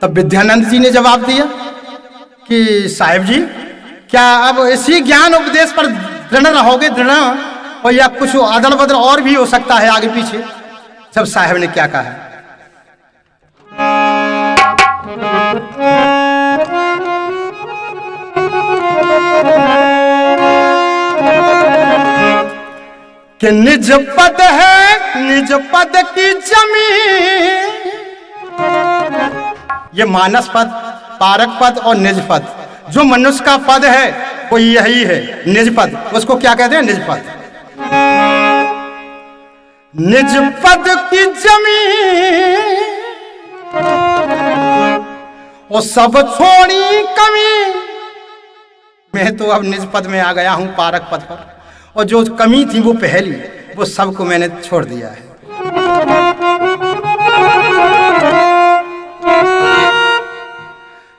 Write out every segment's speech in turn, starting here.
तब विद्यानंद जी ने जवाब दिया कि साहेब जी, क्या अब इसी ज्ञान उपदेश पर दृढ़ रहोगे, दृढ़, और या कुछ अदल बदल और भी हो सकता है आगे पीछे? सब साहेब ने क्या कहा, कि निज पद है, निज पद की जमीन, ये मानस पद, पारक पद और निज पद। जो मनुष्य का पद है वो यही है, निज पद। उसको क्या कहते हैं? निज पद। निज पद की जमीन वो सब छोड़ी कमी। मैं तो अब निज पद में आ गया हूं, पारक पद पर, और जो कमी थी वो पहली, वो सबको मैंने छोड़ दिया है।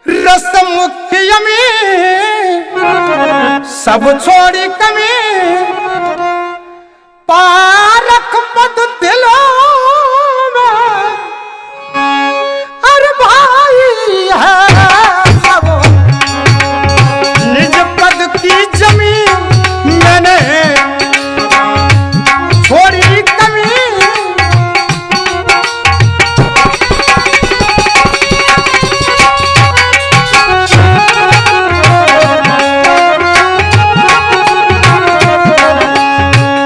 रस मुख्य में सब छोड़ी कमी, पारक पद दिलों में अरे भाई है सब। निज पद की जमीन मैंने छोड़ी कमी,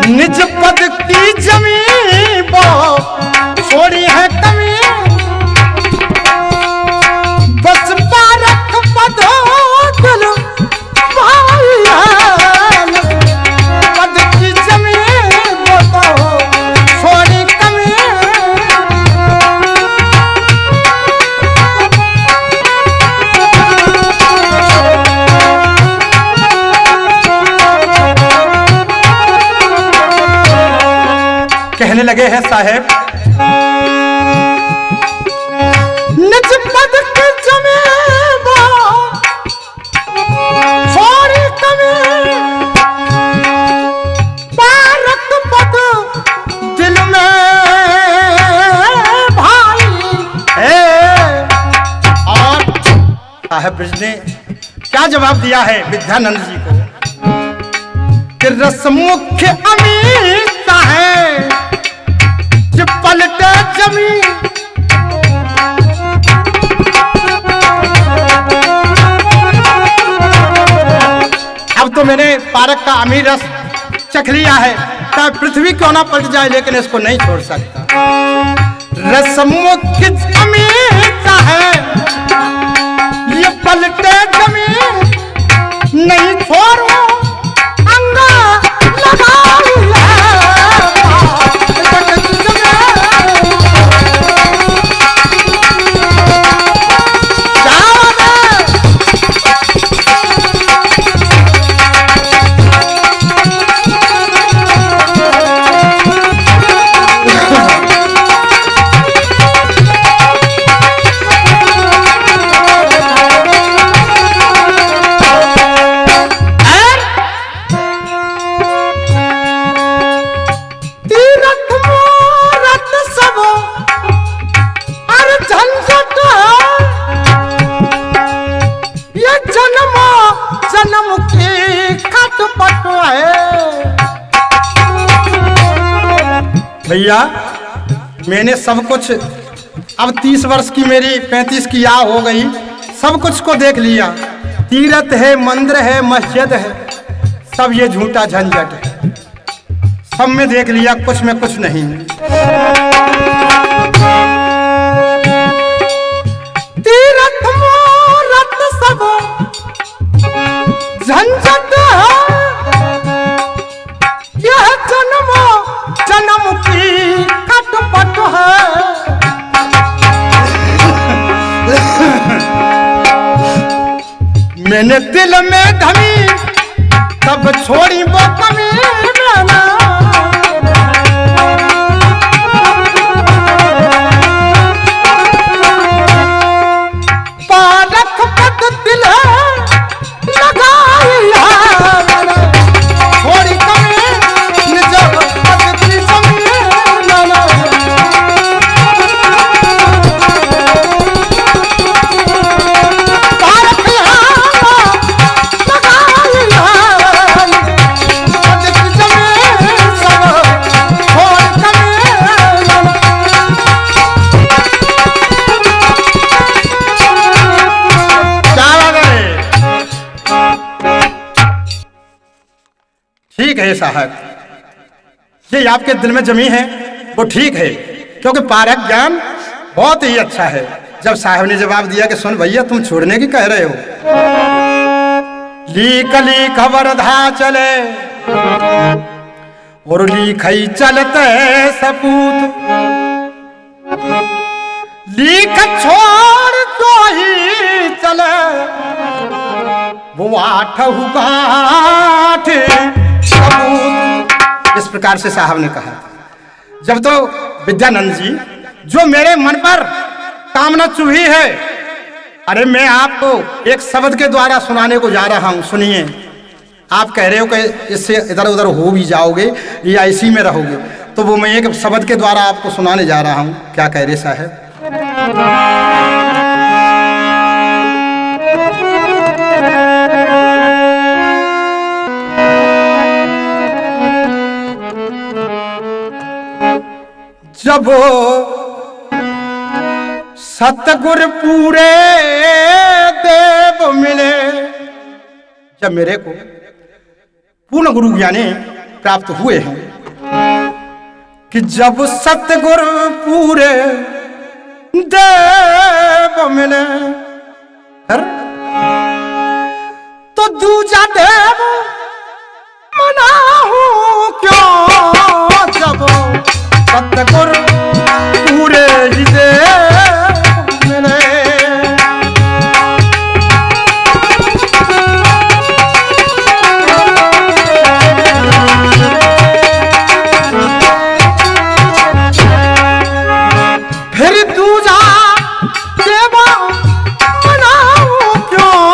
निज पद की जमीन वो छोड़ी है कमी, बस पारक पद दिल भाई है। पद की जमीन वो तो छोड़ी कमी, कहने लगे हैं साहेब, निज पद की जमीन वो छोड़ी कमी, पारक पद दिल में भाई है। और साहेब ब्रिज ने क्या जवाब दिया है विद्यानंद जी को कि रस मुख्य अमीर है जो पलटे जमीन। अब तो मैंने पारक का अमीर रस चख लिया है, चाहे पृथ्वी क्यों ना पलट जाए, लेकिन इसको नहीं छोड़ सकता। रस मुख्य अमीर है ये पलटे जमीन, नहीं छोड़ो अंगा लगा भैया। मैंने सब कुछ, अब 30 वर्ष की मेरी 35 की आयु हो गई, सब कुछ को देख लिया। तीर्थ है, मंदिर है, मस्जिद है, सब ये झूठा झंझट है, सब में देख लिया, कुछ में कुछ नहीं। तीर्थ मूरत सब झंझट है, यह जन्म जन्म की खटपट है। मैंने दिल में धमी तब छोड़ी वो कमी मैंने। पारक पद दिल लगाई मैंने, छोड़ी कमी निज पद की जमीन मैंने। है साहब, ये आपके दिल में जमी है वो ठीक है, क्योंकि पारक ज्ञान बहुत ही अच्छा है। जब साहब ने जवाब दिया कि सुन भैया तुम छोड़ने की कह रहे हो, लीक लीक वरधा चले और लीखई चलते सपूत, लीक छोड़ तो ही चले वो आठहु गाठ सपूत। इस प्रकार से साहब ने कहा। जब तो विद्यानंद जी जो मेरे मन पर कामना चुभी है, अरे मैं आपको एक शब्द के द्वारा सुनाने को जा रहा हूं, सुनिए। आप कह रहे हो कि इससे इधर उधर हो भी जाओगे या इसी में रहोगे, तो वो मैं एक शब्द के द्वारा आपको सुनाने जा रहा हूं। क्या कह रहे साहब? जब सतगुर पूरे देव मिले, जब मेरे को पूर्ण गुरु ज्ञानी प्राप्त हुए हैं, कि जब सतगुर पूरे देव मिले, तो दूजा देव मनाहू क्यों, जब सतगुर पूरे ही देव मिले। फिर दूजा देवा मनाऊं क्यों,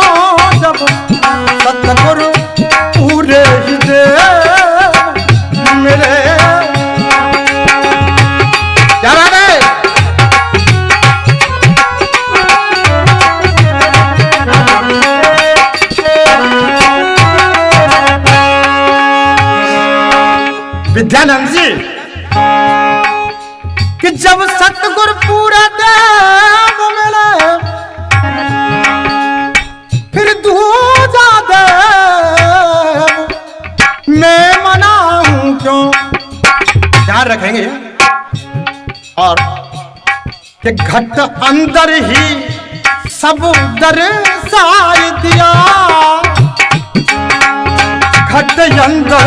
जब सतगुर पूरे ही देव मिले। विद्यानंद जी कि जब सतगुर पूरा देव मिले, फिर दूजा देव मैं मनाऊं क्यों। ध्यान रखेंगे। और कि घट अंदर ही सब दर्शाई दिया, घट अंदर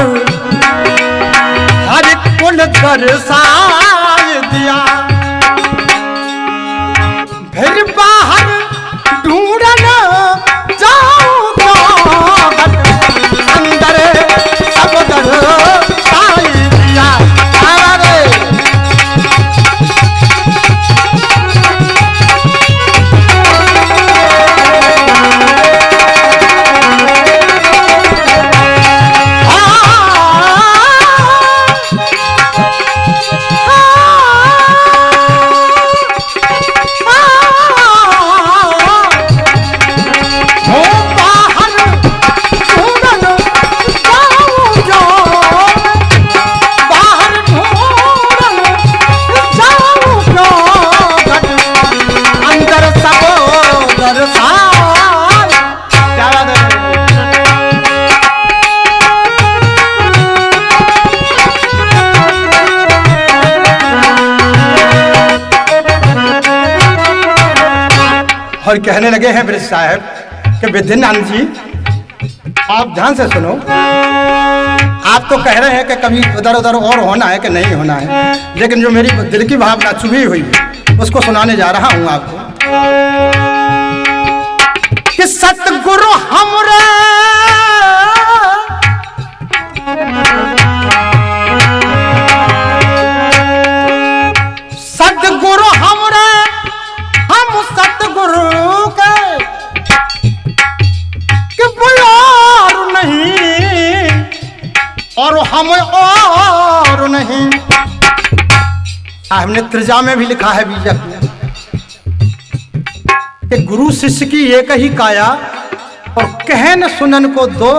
हर कुल दर्शाई दिया। फिर बाहर ढूंढन जाऊंगा, अंदर सब दर्शाई दिया। और कहने लगे हैं ब्रिज साहब कि विद्यानंद जी आप ध्यान से सुनो। आप तो कह रहे हैं कि कभी उधर उधर और होना है कि नहीं होना है, लेकिन जो मेरी दिल की भावना चुभी हुई है उसको सुनाने जा रहा हूं आपको। कि सतगुरु हमरे और हम और नहीं। हमने त्रिजा में भी लिखा है बीजक में कि गुरु शिष्य की एक ही काया और कहन सुनन को दो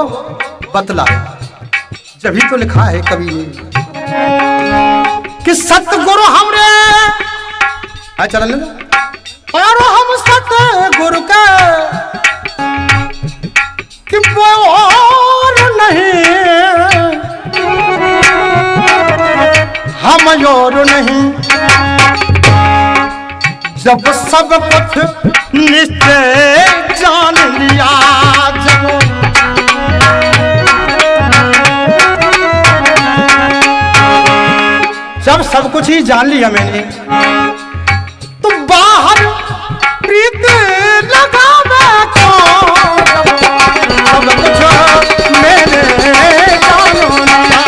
बतला। जब ही तो लिखा है कवि ने कि सतगुरु हमरे चलन और हम सतगुरु का कि वो और नहीं। हम और नहीं। जब सब कुछ निश्चय जान लिया, जब सब कुछ ही जान लिया मैंने, तो बाहर प्रीत लगावे कौन? सब कुछ मैंने जान लिया।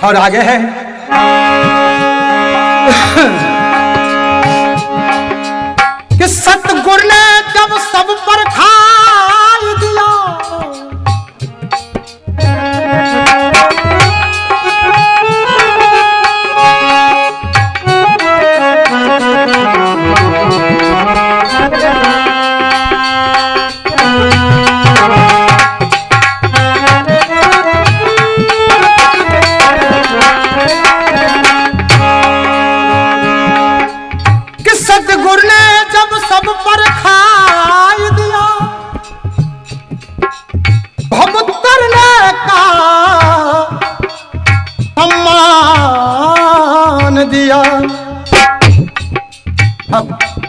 और आगे है कि सतगुरु ने जब सब पर खाई दिया,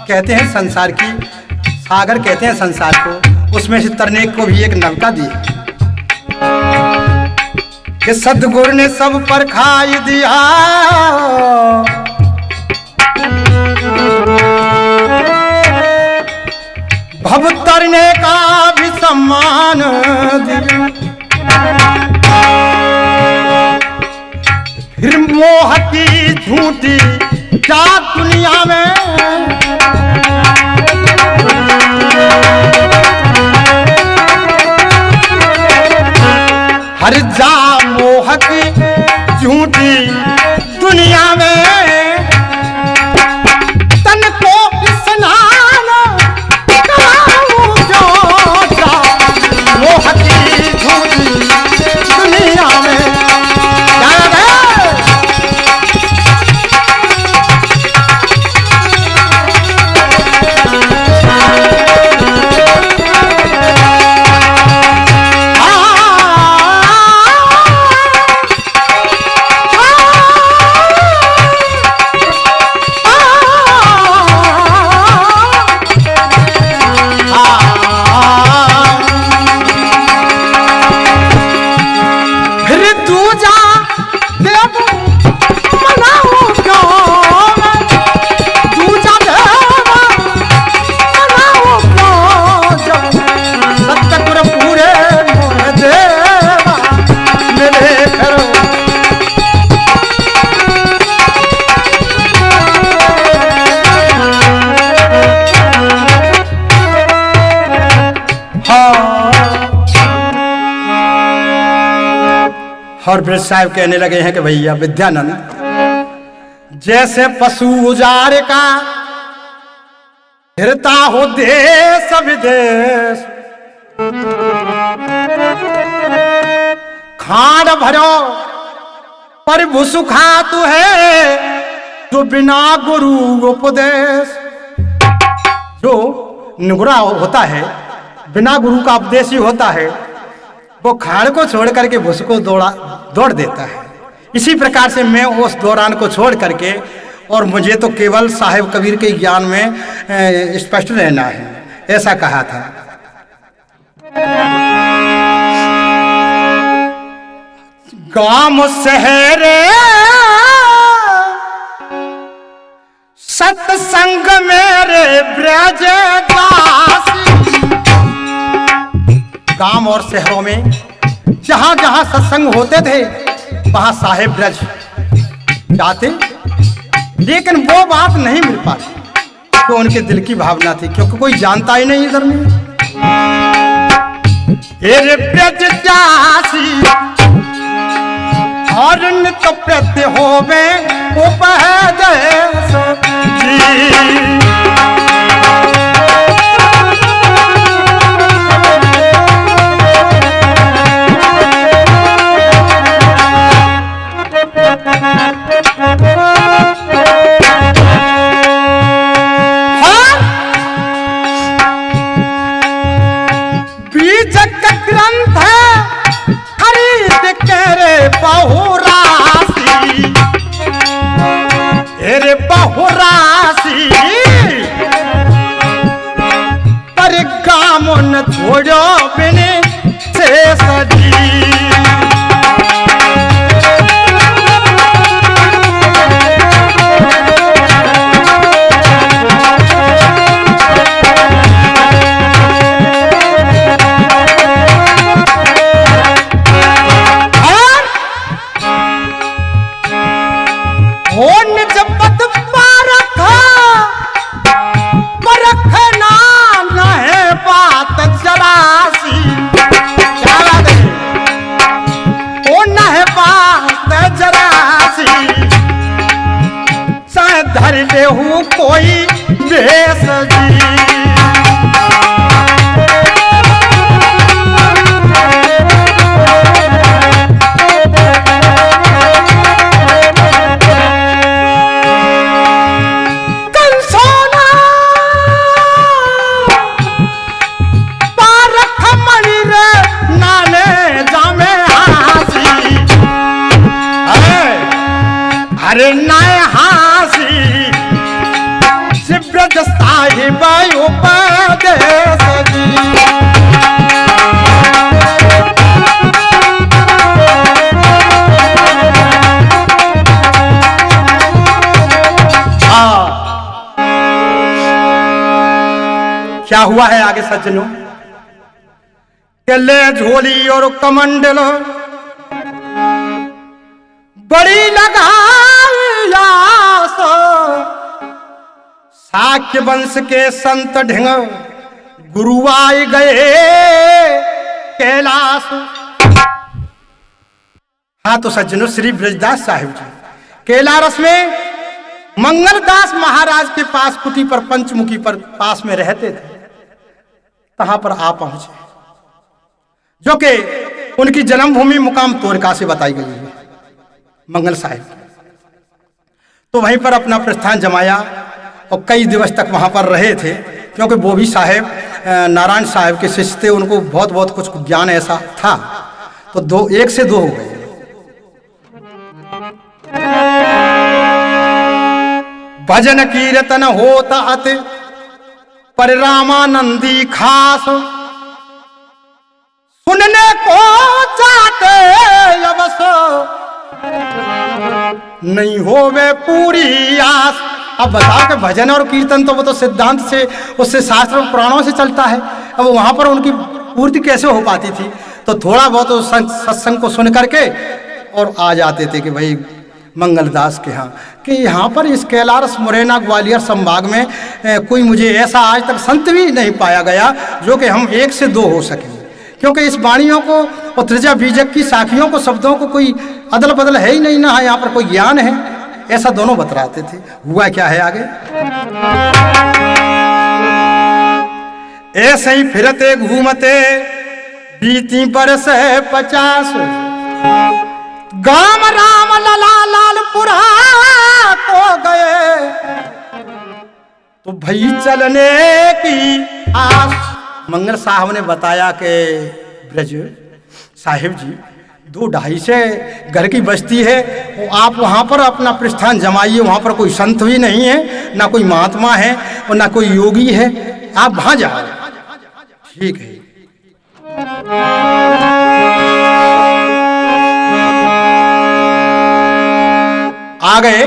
कहते हैं संसार की सागर कहते हैं संसार को, उसमें से तरने को भी एक नवका दी कि सद्गुरु ने सब पर खाई दिया, भव तरने का भी सम्मान दिया। फिर मोह की झूठी जात दुनिया में हर जा मोह की झूठी दुनिया में तन को स्नान कराऊं क्यों जा मोह की झूठी दुनिया में। और ब्रज साहब कहने लगे हैं कि भैया विद्यानंद, जैसे पशु उजार का फिरता हो देश विदेश, खान भरो पर भुसुखा तू है जो बिना गुरु उपदेश। जो नुगरा होता है बिना गुरु का उपदेश ही होता है, वो खाड़ को छोड़ करके भूस को दौड़ देता है। इसी प्रकार से मैं उस दौरान को छोड़ करके, और मुझे तो केवल साहिब कबीर के ज्ञान में स्पष्ट रहना है, ऐसा कहा था। गांव शहर सत्संग मेरे ब्रजवासी। गांव और शहरों में जहां जहां सत्संग होते थे वहां साहेब ब्रज जाते, लेकिन वो बात नहीं मिल पाती तो उनके दिल की भावना थी, क्योंकि कोई जानता ही नहीं इधर में। ब्रजवासी और नित प्रत्य होवे उपदेश जी। छोड़ो बिने से सजी। धर लेहू कोई भेष जी। कंसोना पारख मणि रे नाने जामे हासी। अरे नाय ब्रज साहिब उपदेश जी। क्या हुआ है आगे सज्जनों? के ले झोली और कमंडल बड़ी लगाया शाक्य वंश के संत ढिंग गुरु आए गए कैलाश। हाँ तो सज्जनों, श्री ब्रजदास साहिब जी कैलारस में मंगलदास महाराज के पास कुटी पर पंचमुखी पर पास में रहते थे, कहां पर आ पहुंचे, जो कि उनकी जन्मभूमि मुकाम तोरका से बताई गई है मंगल साहिब। तो वहीं पर अपना प्रस्थान जमाया और कई दिवस तक वहां पर रहे थे, क्योंकि वो भी साहेब नारायण साहब के शिष्य थे, उनको बहुत बहुत कुछ ज्ञान ऐसा था। तो एक से दो हो गए। भजन कीर्तन होता अति पर रामानंदी खास, सुनने को चाहते अवसर नहीं होवे पूरी आस। अब बताओ कि भजन और कीर्तन तो वो तो सिद्धांत से, उससे शास्त्र पुराणों से चलता है। अब वहां पर उनकी पूर्ति कैसे हो पाती थी? तो थोड़ा बहुत सत्संग को सुन करके और आ जाते थे कि भाई मंगलदास के यहाँ, कि यहाँ पर इस कैलारस मुरैना ग्वालियर संभाग में कोई मुझे ऐसा आज तक संत भी नहीं पाया गया जो कि हम एक से दो हो सकें, क्योंकि इस वाणियों को और त्रिजा बीजक की साखियों को, शब्दों को कोई अदल बदल है ही नहीं ना, यहाँ पर कोई ज्ञान है, ऐसा दोनों बतलाते थे। हुआ क्या है आगे? ऐसे ही फिरते घूमते बीती बरस 50, गाम राम लला लालपुरा को गए तो भई चलने की आस। मंगल साहब ने बताया कि ब्रज साहिब जी 2-2.5 से घर की बस्ती है, आप वहाँ पर अपना प्रस्थान जमाइए, वहाँ पर कोई संत भी नहीं है, ना कोई महात्मा है और ना कोई योगी है, आप वहाँ जाओ। ठीक है। आ गए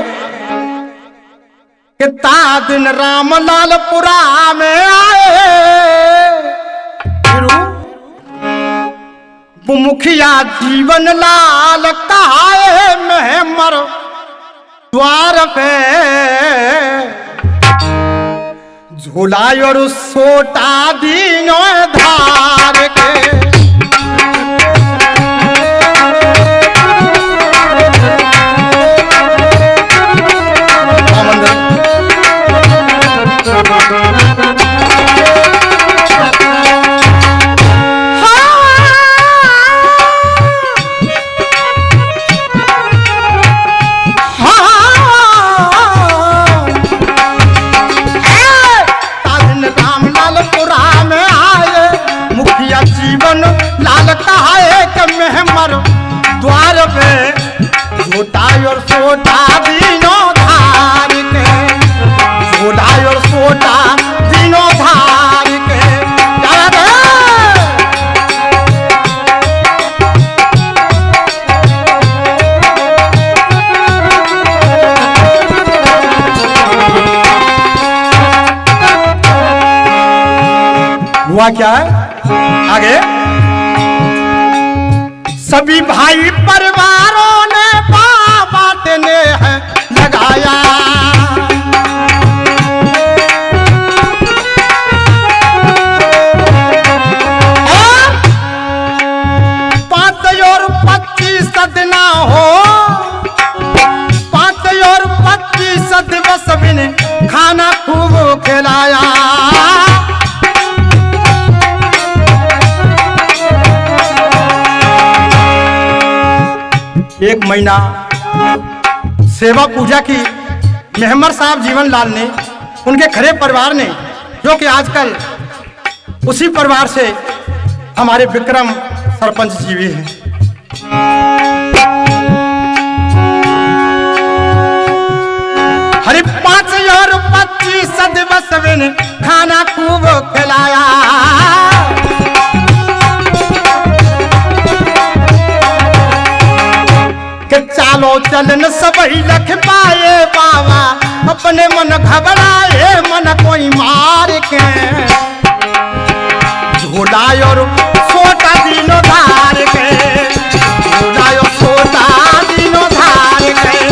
कितना दिन रामलालपुरा में आए, वो मुखिया जीवन लाल कहाए महमर द्वार पे झूला और सोटा दीनो धार के। द्वार पे झूठा और सोटा दीनो धार के, झूठा और सोटा दीनो धार के। हुआ क्या है आगे? सभी भाई परिवारों ने बात ने है लगाया, और 5 और 25 सदना हो, 5 और 25 दिवस बिन खाना खूब खिलाया। एक महीना सेवा पूजा की मेहमर साहब जीवन लाल ने, उनके खरे परिवार ने, जो कि आजकल उसी परिवार से हमारे विक्रम सरपंच जी भी हैं। हरे 5 और 25 दिवस बिन खाना खूब खिलाया, चालो चलन सबही लख पाए बाबा, अपने मन घबराए मन कोई मार के। झूला और सोटा दीनो धार के, झूला और सोटा दीनो धार के।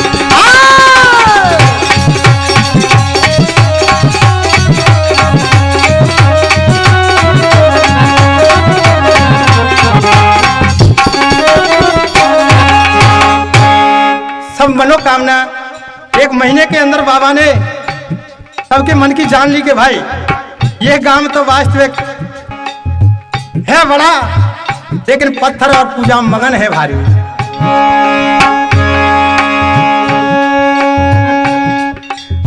सब मनोकामना 1 महीने के अंदर बाबा ने सबके मन की जान ली कि भाई ये गांव तो वास्तविक है बड़ा, लेकिन पत्थर और पूजा मगन है भारी।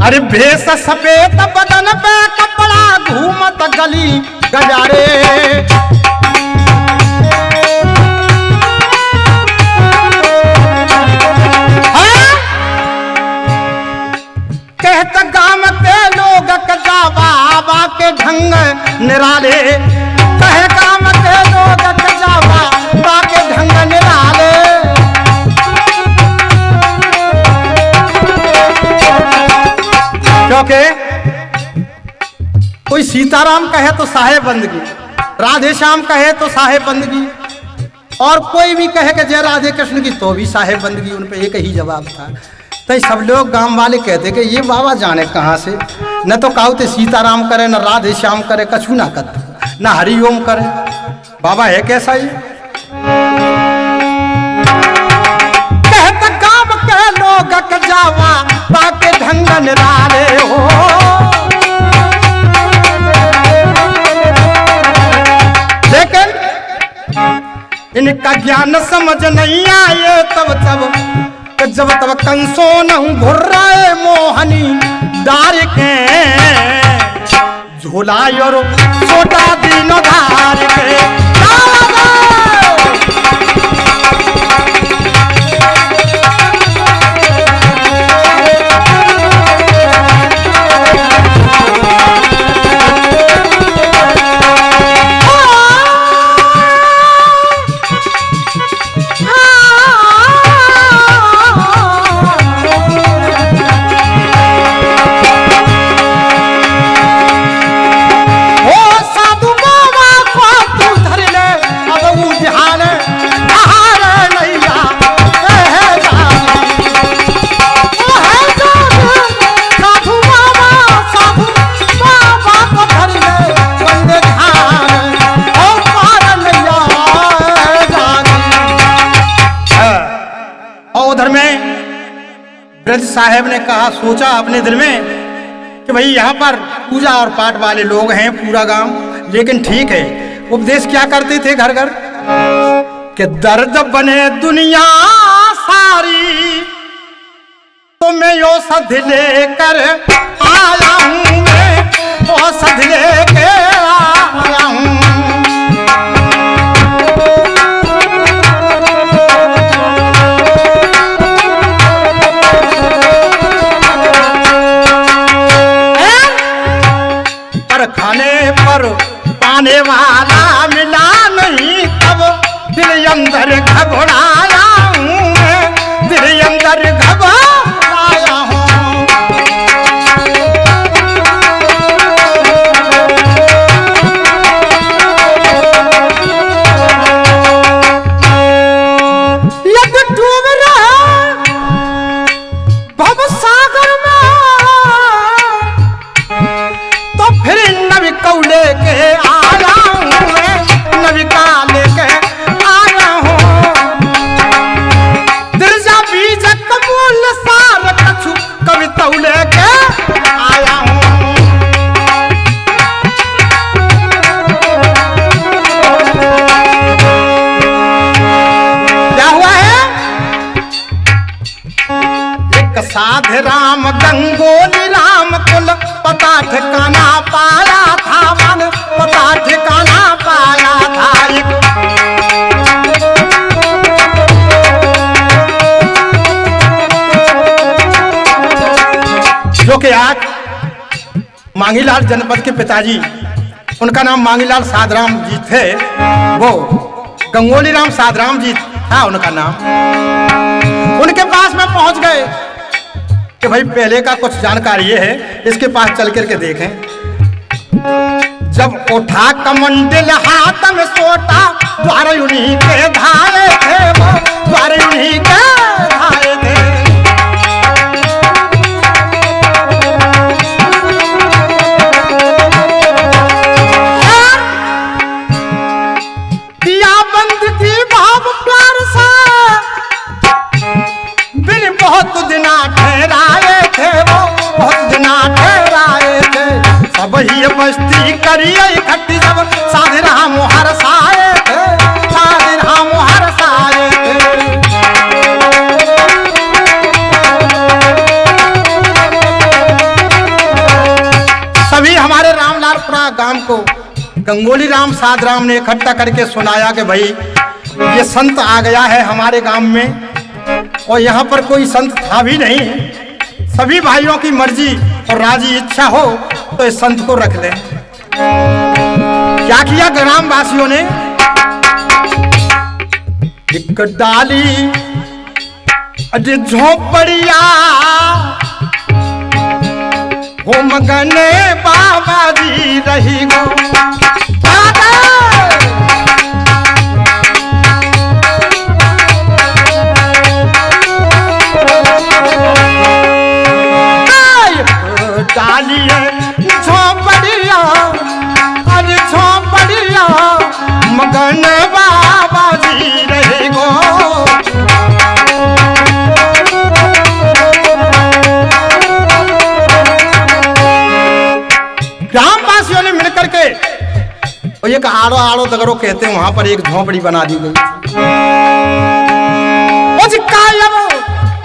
अरे भेष सफेद बदन पे कपड़ा घूमत गली गजारे, कहत गांव के लोग कजा बाबा के ढंग निराले, कहे गांव के लोग कजा बाबा के ढंग निराले। क्योंकि कोई सीताराम कहे तो साहेब बंदगी, राधे श्याम कहे तो साहेब बंदगी, और कोई भी कहे कि जय राधे कृष्ण की तो भी साहेब बंदगी। उन पे एक ही जवाब था। तो सब लोग गांव वाले कहते कि ये बाबा जाने कहाँ से, न तो कहते सीताराम करे, न राधे श्याम करे, कछु ना करते, न हरिओम करे। बाबा है कैसा ही? कहते गांव के लोग जावा बाके ढंग निराले हो, लेकिन इनका ज्ञान समझ नहीं आए तब जब तब कंसो न घुर्राए मोहनी डार के, झूला और सोटा दीनो धार के। ब्रज साहब ने कहा, सोचा अपने दिल में कि भाई यहाँ पर पूजा और पाठ वाले लोग हैं पूरा गांव, लेकिन ठीक है। उपदेश क्या करते थे घर घर कि दर्द बने दुनिया सारी तो मैं औषध लेकर आया हूँ, मैं औषध लेके आया हूँ। पर खाने पर पाने वाला मिला नहीं, तब दिल अंदर घबराया हूँ, मैं दिल अंदर घबराया हूँ। यदि डूब रहा भवसागर में तो फिर नबी को लेके आया हूँ, मैं नबी का लेके आया हूँ। दिरजा बीज कबूल सार कछु कविता लेके आया हूँ। क्या हुआ है? एक साधे राम गंगोली राम कुल पता ठिकाना पाया था, मन पता ठिकाना पाया था। जो कि आज मांगीलाल जनपद के पिताजी, उनका नाम मांगीलाल साधराम जी थे, वो गंगोली राम साधराम जी था उनका नाम। उनके पास में पहुंच गए कि भाई पहले का कुछ जानकारी ये है, इसके पास चल करके देखें। जब उठा कमंडल हाथ में सोटा, द्वार उन्हीं के धारे थे, वो द्वार उन्हीं के धारे थे। दिया बंद की भाव प्यार से बिन बहुत दिना ठहराए थे, वो बहुत दिना ठहराए थे। सब ही बस्ती करिए इकट्ठी, जब साधे राम हरसाए थे, साधे राम हरसाए थे। सभी हमारे रामलालपुरा गांव को गंगोली राम साधराम ने इकट्ठा करके सुनाया कि भाई ये संत आ गया है हमारे गांव में, और यहाँ पर कोई संत था भी नहीं। सभी भाइयों की मर्जी और राजी इच्छा हो तो इस संत को रख लें। क्या किया ग्रामवासियों ने? एक डाली अरे झोपड़िया हो मगने बाबा जी रही गो। डालिए झोपड़िया अरे झोपड़िया मगन बाबा जी रहे गो। ग्रामवासियों ने मिलकर के और एक आड़ो आड़ो दगरो कहते हैं, वहां पर एक झोपड़ी बना दी गई।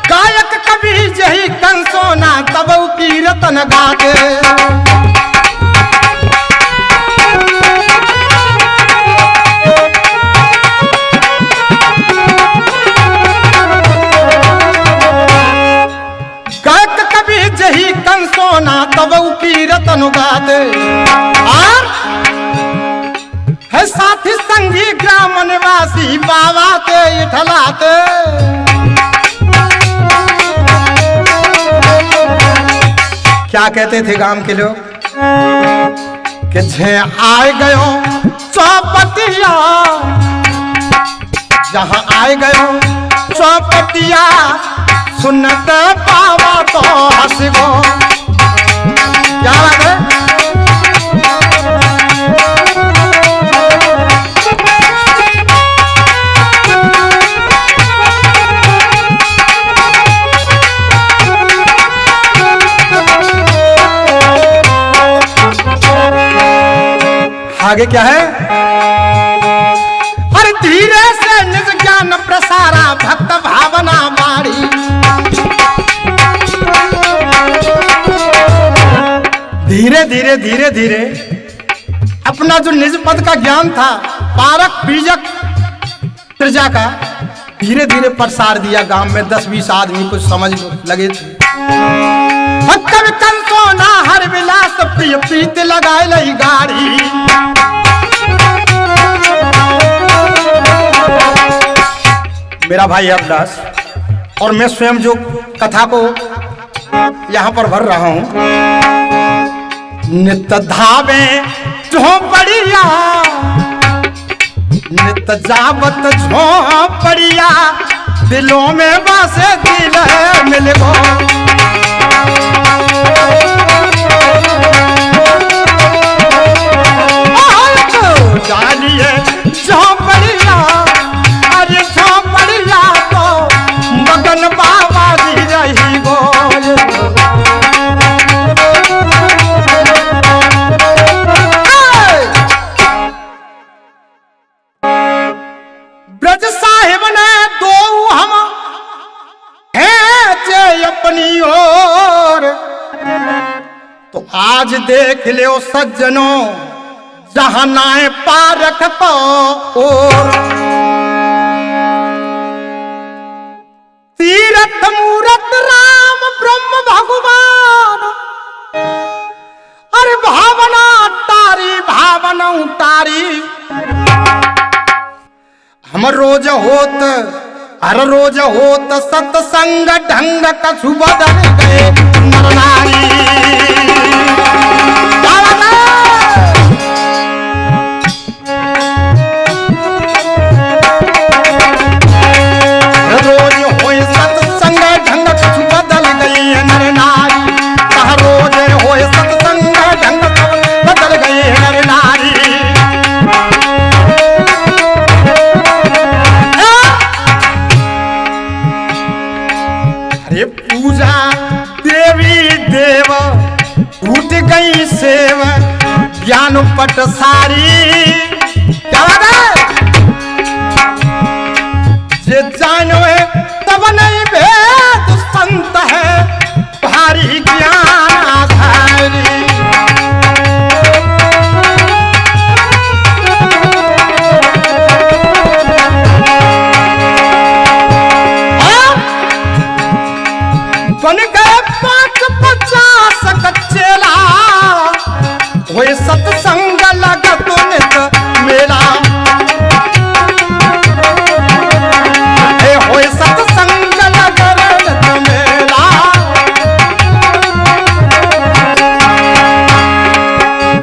गायक कवि जही कंसोना तब कीर्तन गाते। गायक कवि जही कंसोना तब कीर्तन गाते। और है साथी संगी ग्राम निवासी बाबा के इठलाते। क्या कहते थे गांव के लोग कि झे आए गयो चौपटिया, जहां आए गयो चौपटिया सुनते पावा तो हंस गो। क्या बात है? आगे क्या है? अरे धीरे से निज ज्ञान प्रसारा भक्त भावना बाड़ी। धीरे धीरे धीरे धीरे अपना जो निज पद का ज्ञान था, पारक बीजक त्रिजा का, धीरे धीरे प्रसार दिया। गांव में 10-20 आदमी कुछ समझ लगे थे। कवि कंसोना हर विलास प्रिय प्रीत लगाए लई गाड़ी। मेरा भाई अब्दास और मैं स्वयं जो कथा को यहाँ पर भर रहा हूँ। नित धावे झोंपड़िया, नित जावत झोंपड़िया, दिलों में बसे दिल मिल गो। डालिए झोंपड़िया, अरे झोंपड़िया तो मगन बाबा जी रही गो। ब्रज साहिब ने दो हम हैं अपनी ओर, तो आज देख लो सज्जनों जहां नाए पारक को और। तीरथ मूरत राम ब्रह्म भगवान, अरे भावना तारी भावना उतारी। हम रोज होत हर रोज होत सत्संग ढंग कछु बदल गए नर नारी। पूजा देवी देव टूट गई सेव ज्ञान पट सारी। क्या बात है? जे जानो है तब नहीं भेद संत है भारी ज्ञान आधारी। बन गए 5-50 कच्चेला, वही सत्संग लगत नित मेला। होए सत्संग लगत नित मेला।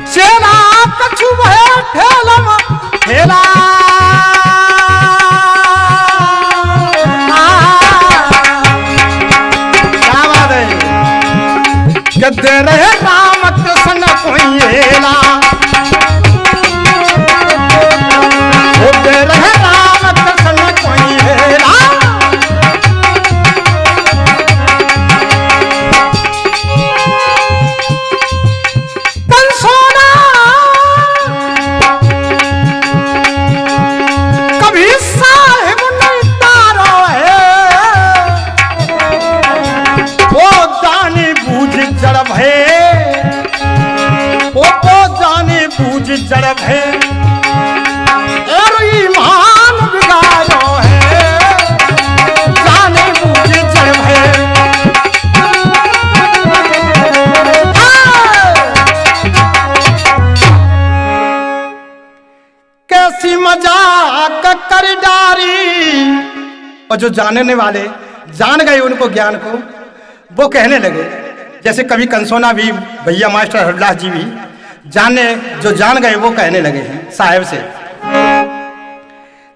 चेला कछु है ठेला ठेला, दे रहे राम कृष्ण कोयला। वो दे रहे राम कृष्ण कोयला। कंसोना कभी साहिब नहीं तारो है, वो जानी बूझ जड़ब है, वो जाने बूझ जड़ब है और ईमान बिगाड़ो है, जाने बूझ जड़ब है। कैसी मजाक कर डारी। और जो जानने वाले जान गए उनको ज्ञान को, वो कहने लगे, जैसे कभी कंसोना भी भैया मास्टर हरदास जी भी जो जान गए वो कहने लगे हैं साहेब से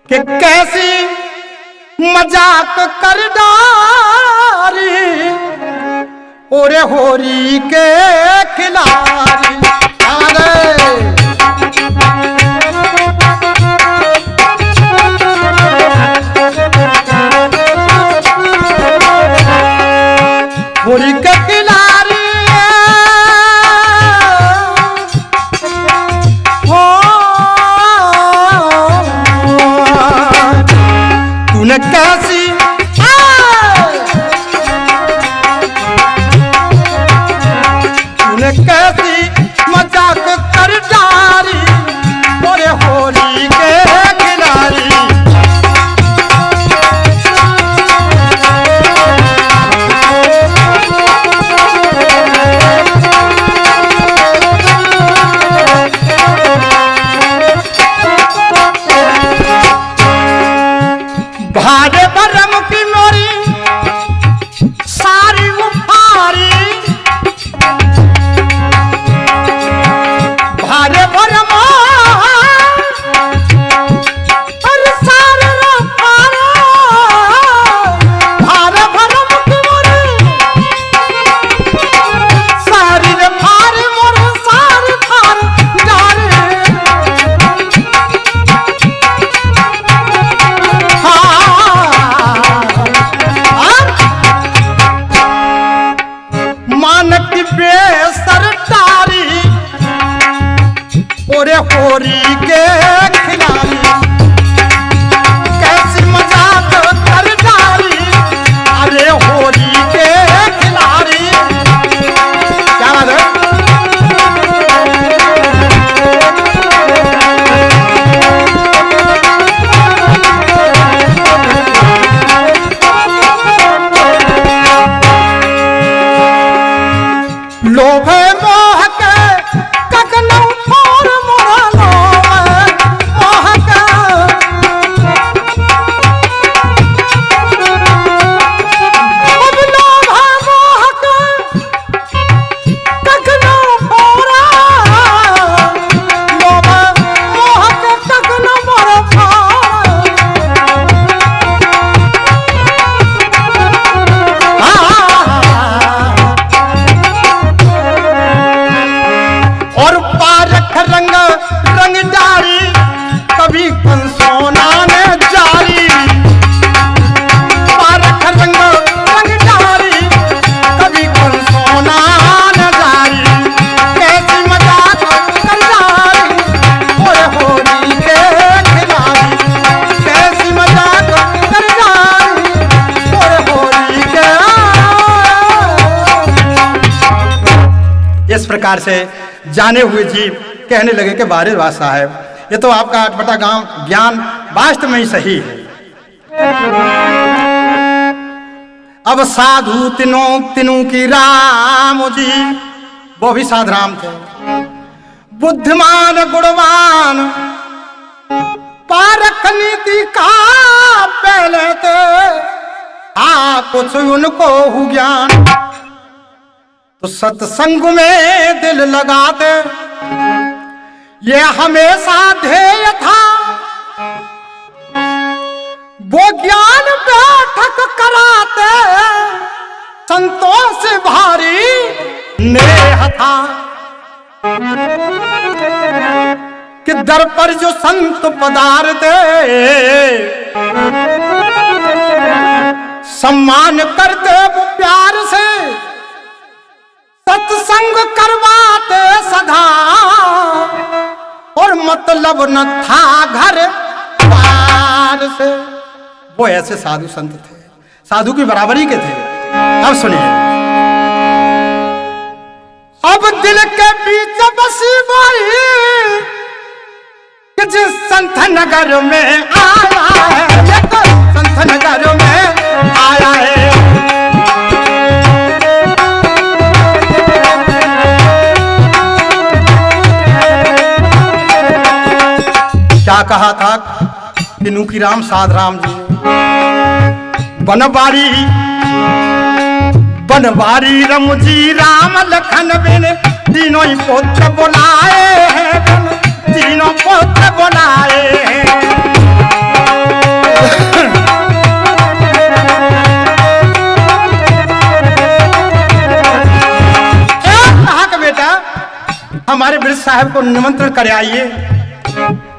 कि कैसी मजाक कर डारी, ओरे होरी के खिलाड़ी। होरी के खिलाड़ी हो ओरे होरी के खिलाड़ी कैसी मजाक कर डाली, अरे होरी के खिलाड़ी। क्या बात है? लोभ मोह के ककनौ और मोरा लोभ मोह के, अब लोभ मोह के ककनौ मोरा, लोभ मोह के ककनौ मोरा। और पारख रंग रंग डारी कभी कंसोना ने जारी, पारख रंग रंग डारी कभी कंसोना ने जारी, कैसी मजाक कर डारी ओरे होरी के खिलाड़ी, कैसी मजाक कर डारी ओरे होरी के। इस प्रकार से जाने हुए जीव कहने लगे कि बारे वाह साहब, ये तो आपका अटपटा गांव ज्ञान वास्तव में ही सही है। अब साधु तीनों की राम जी, वो भी साधु राम थे, बुद्धिमान गुणवान पारख नीति का पहले थे, कुछ उनको हो ज्ञान तो सत्संग में दिल लगाते, ये हमेशा ध्येय था, वो ज्ञान बैठक कराते, संतों से भारी नेह था कि दर पर जो संत पधारते, सम्मान करते वो प्यार से, सत्संग करवाते सदा, और मतलब न था घर बार से। वो ऐसे साधु संत थे, साधु की बराबरी के थे। अब सुनिए, अब दिल के बीच बसी वही कि जिस संत नगर में आया है, ये तो संत नगर में आया है। क्या कहा था तीनों की राम साध राम जी, बनवारी रमुजी राम लखन बिन तीनों ही पुत्र बुलाए हैं, तीनों पुत्र बुलाए हैं। कहा कि बेटा हमारे वृद्ध साहब को निमंत्रण कर आइए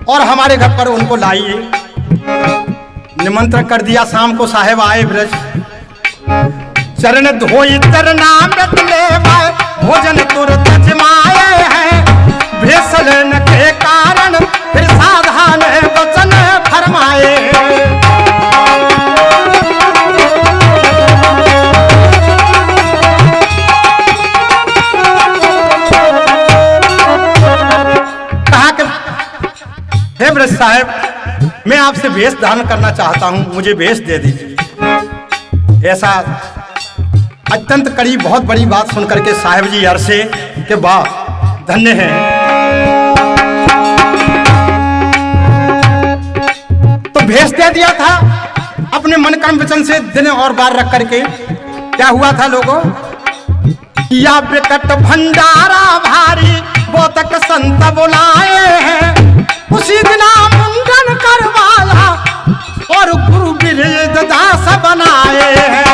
और हमारे घर पर उनको लाइए। निमंत्रण कर दिया, शाम को साहेब आए ब्रज, चरण धोई तर नाम रत लेवाय, भोजन तुरत जमाए हैं, भेसल के कारण फिर साधान वचन फरमाए। कहा कि हे ब्रज साहेब, मैं आपसे भेष धारण करना चाहता हूं, मुझे भेष दे दीजिए। ऐसा अत्यंत कड़ी बहुत बड़ी बात सुनकर के साहेब जी अरसे के वाह धन्य हैं। तो भेष दे दिया था अपने मन कर्म वचन से दिन और बार रख करके। क्या हुआ था लोगों, या विकट भंडारा भारी वो तक संत बुलाए हैं, उसी दिन मुंडन करवाया और गुरु बिरद दास बनाए हैं।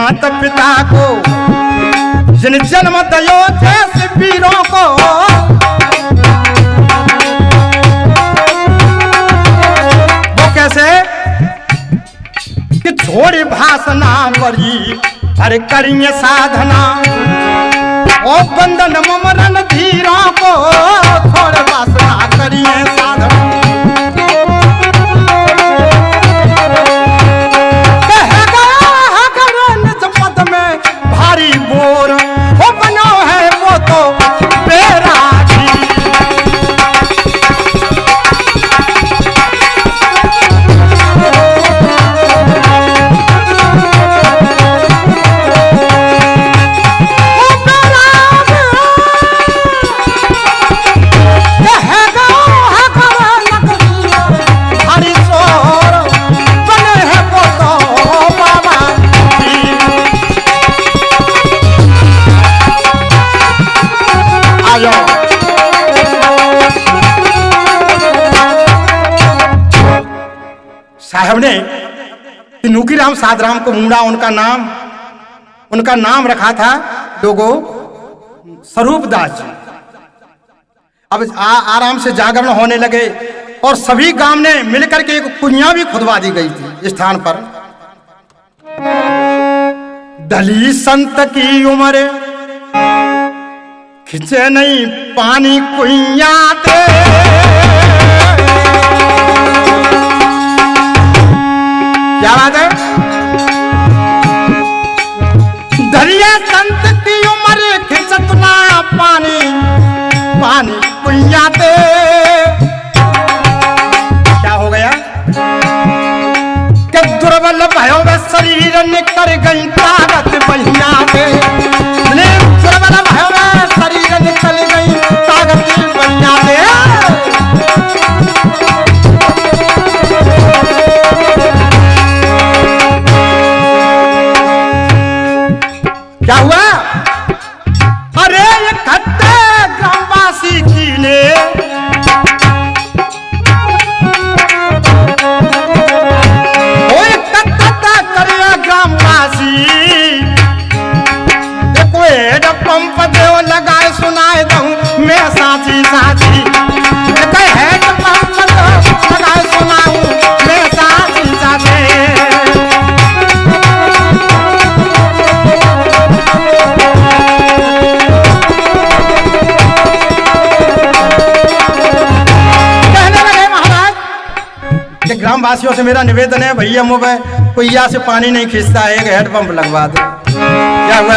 माता पिता को, जिन जन्म दयो जैसे वीरों को। वो कैसे कि छोड़ी भाषणा बड़ी अरे करिए साधना, ओ बंधन ममरन धीरों को, थोड़े वासना करिए साधना। कहेगा अगर निज पद में भारी बोर, वो बनो है वो तो बैरागी। साहब ने नूकीराम साधराम को मुंडा उनका नाम रखा था लोगों स्वरूपदास जी। अब आराम से जागरण होने लगे और सभी गांव ने मिलकर के एक कुइयां भी खुदवा दी गई थी स्थान पर। दली संत की उम्र खिंचे नहीं पानी कुइया ते, क्या बात है? दरिया संत की उम्र खिंचत ना पानी पानी कुइया ते। क्या हो गया कि दुर्बल भयो वे शरीर निकर गई ताकत बहिया ते। दुर्बल भयो वे शरीर निकल गई ताकत बहिया ते। क्या हुआ? अरे ये खट्टे ग्रामवासी की ने करे ग्रामवासी, देखो हेड पंप देव लगाए सुनाए दऊं मैं साची साची। देखो हेड पंप लगाए सुनाऊं मैं साची साची। ग्रामवासियों से मेरा निवेदन है भैया मुझे कुइया से पानी नहीं खींचता है, एक हेडपंप लगवा दो। क्या हुआ?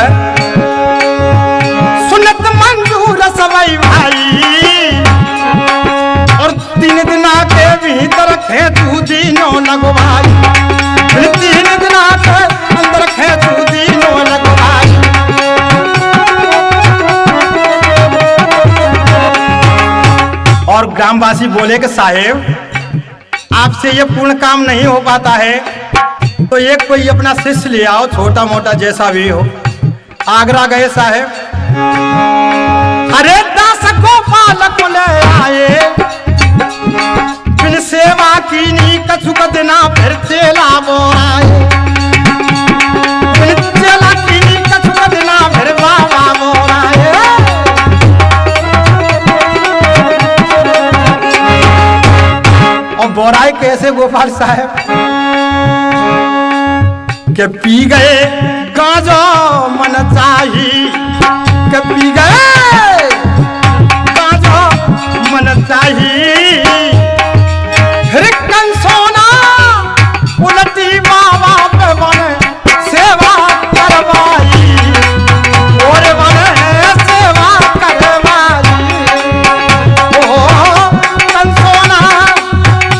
सुनत मंजूर सवाई भाई और 3 दिन के भीतर खेतू दीनो लगवाई। 3 दिन के अंदर खेतू दीनो लगवाई। और ग्रामवासी बोले कि साहेब आपसे ये पूर्ण काम नहीं हो पाता है तो एक कोई अपना शिष्य ले आओ, छोटा मोटा जैसा भी हो। आगरा गए साहेब, अरे 10 गोपाल को ले आए, बिन सेवा की नी कछु कदना फिर चेला बोराए। बिन चेला की नी कछु कदना फिर बाबा बोराए। और बोराई कैसे गोपाल साहब के पी गए गांजो मन चाही, के पी गए गांजो मन चाही। फिर कंसोना उलटी बाबा पे बने सेवा करवाई, और बने सेवा करवाई। ओ कंसोना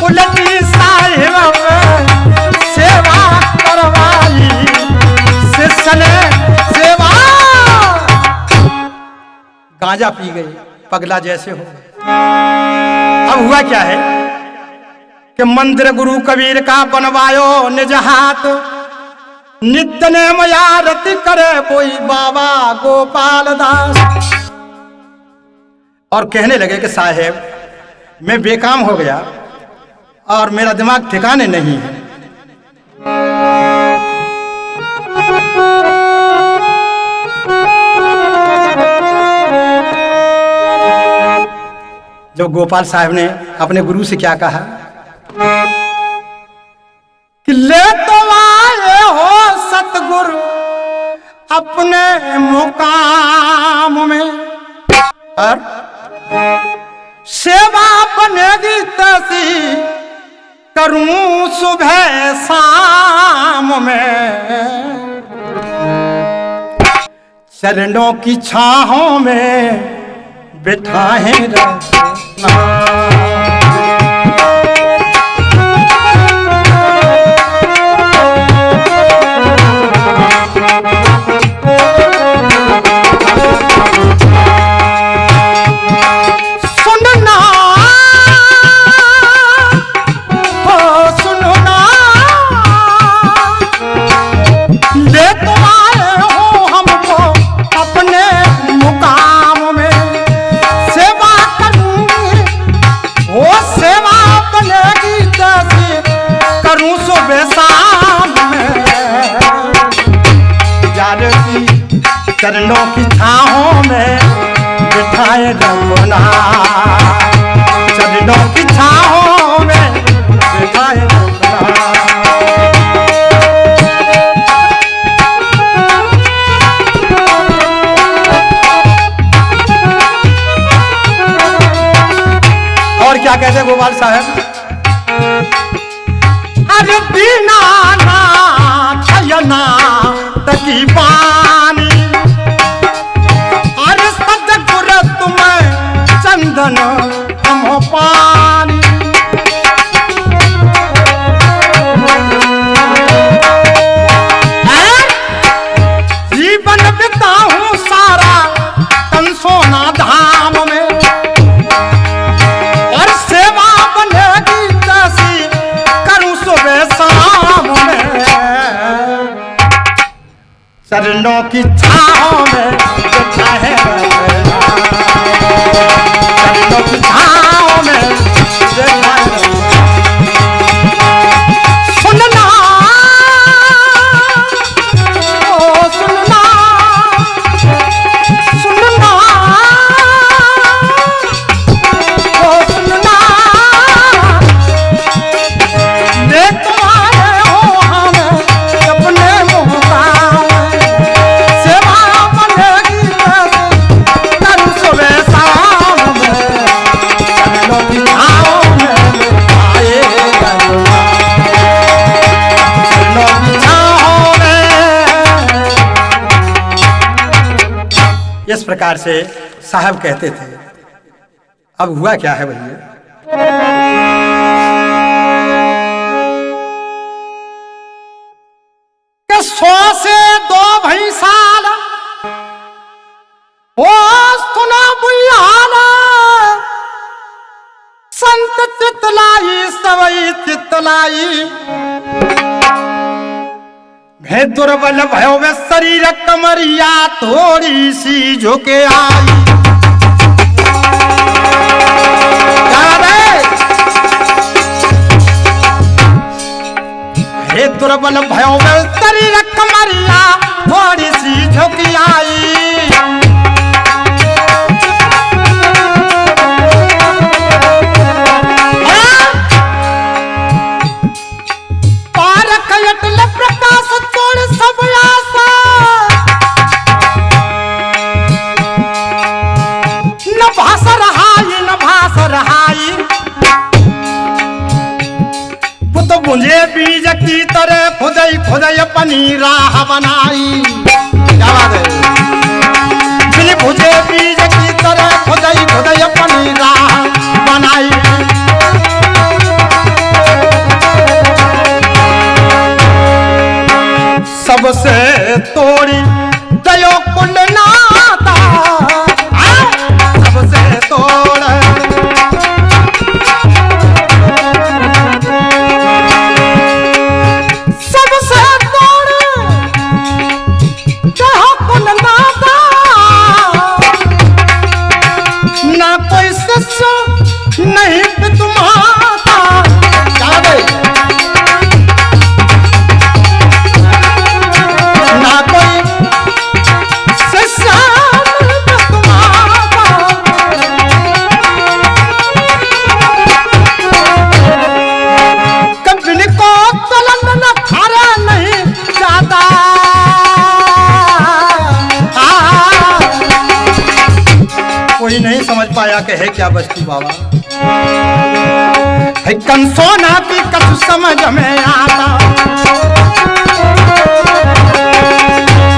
उलटी साहिब सेवा करवाई, शिष्य ने सेवा। गांजा पी गई पगला जैसे हो। अब हुआ क्या है कि मंदिर गुरु कबीर का बनवायो निज हाथ, नित्य ने मयारती करे कोई बाबा गोपाल दास। और कहने लगे कि साहेब मैं बेकाम हो गया और मेरा दिमाग ठिकाने नहीं है। जब गोपाल साहब ने अपने गुरु से क्या कहा कि ले तो आए हो सतगुरु अपने मुकाम में और सेवा बनेगी तैसी करूं सुबह शाम में चरणों की छाहों में बिठाए रखना। चरणों की छाहों में बिठाए रखना, चरणों की छाहों में बिठाए रखना। और क्या कहते गोपाल साहब, अरे बिना ना छयना तकी पानी चंदन हम पानी जीवन बिताऊं सारा तन सोना धाम में और सेवा बनेगी जैसी करूं सुबह शाम में चरणों की छाहों में बिठाए सुनना ओ सुनना सुनना ओ सुनना ले तो आए हो हम अपने मुकाम सेवा बनेगी करूं सुबह शाम में इस प्रकार से साहब कहते थे। अब हुआ क्या है भैया, कि 100 से 2 भैंसाल ओ सुना बुझाना संत चितलाई सवई चितलाई भे दुर्बल भयो वे शरीर कमरिया थोड़ी सी झुके आई। हे दुर्बल भयो वे शरीर कमरिया थोड़ी सी झुकी आई। मुझे बीज की तरह खुदाई खुदाई अपनी राह बनाई। क्या बात है, मुझे बीज की तरह खुदाई खुदाई अपनी राह बनाई। सबसे तोड़ी दयो कुंड नाता, सबसे तोड़ नहीं तुम्हारा समझ पाया कि है क्या वस्तु बाबा। है कंसोना की कछु समझ में आता,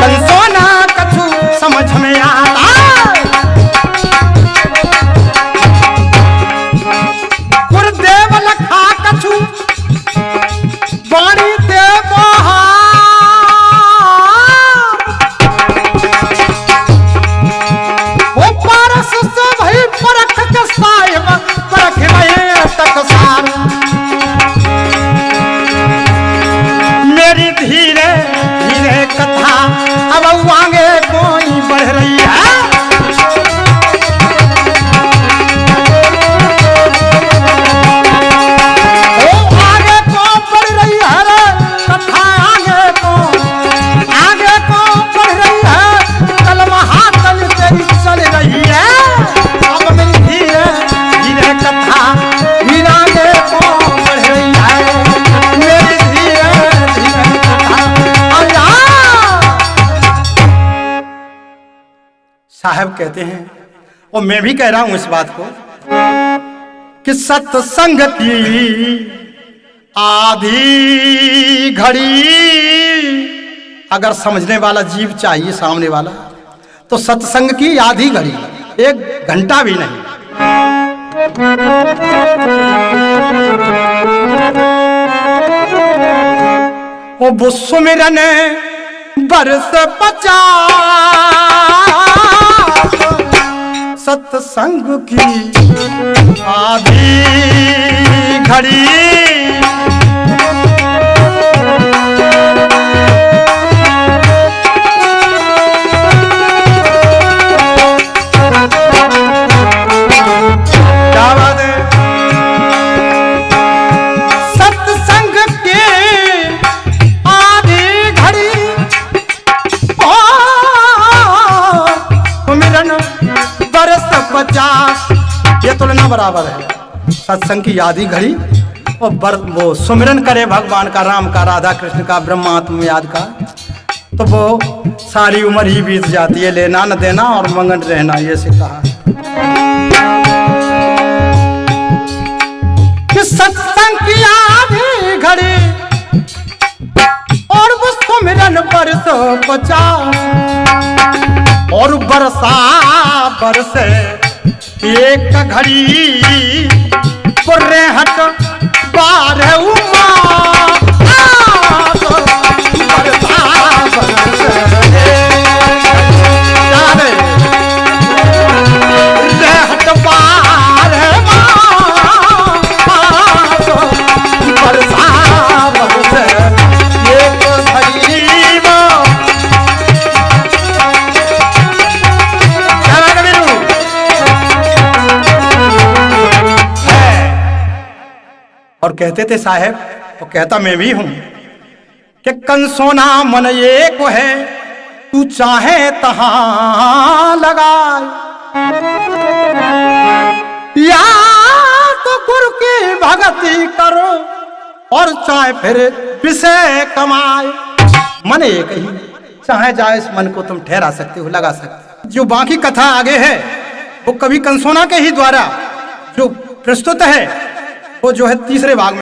कंसोना कछु समझ में आता। गुरुदेव लखा कछु वाणी दे बहार, वो पारस से भई परख के साहिब परख भई तकसार। मेरी धीरे धीरे कथा अब आगे कोई बढ़ रही है। साहब कहते हैं और मैं भी कह रहा हूं इस बात को कि सत्संग की आधी घड़ी अगर समझने वाला जीव चाहिए सामने वाला, तो सत्संग की आधी घड़ी, 1 घंटा भी नहीं। वो सुमिरन बरस 50 सत्संग की आधी घड़ी। क्या बात है। सत्संग की आधी घड़ी सुमिरन बरस 50, ये तुलना बराबर है। सत्संग की आधी घड़ी और वो सुमिरन करे भगवान का, राम का, राधा कृष्ण का, ब्रह्मात्म याद का, तो वो सारी उम्र ही बीत जाती है। लेना न देना और मगन रहना, ये से कहा कि सत्संग की आधी घड़ी और वो सुमिरन बरस 50 और बरसा बरसे 1 घड़ी पुर्रे हट 12 उमा और कहते थे साहब, वो कहता मैं भी हूं कि कंसोना मन एक है, तू चाहे तहां लगा, या तो गुरु की भक्ति करो और चाहे फिर विषय कमाए। मन एक ही, चाहे जाए इस मन को तुम ठहरा सकते हो, लगा सकते हो। जो बाकी कथा आगे है वो कवि कंसोना के ही द्वारा जो प्रस्तुत है, वो जो है तीसरे भाग में।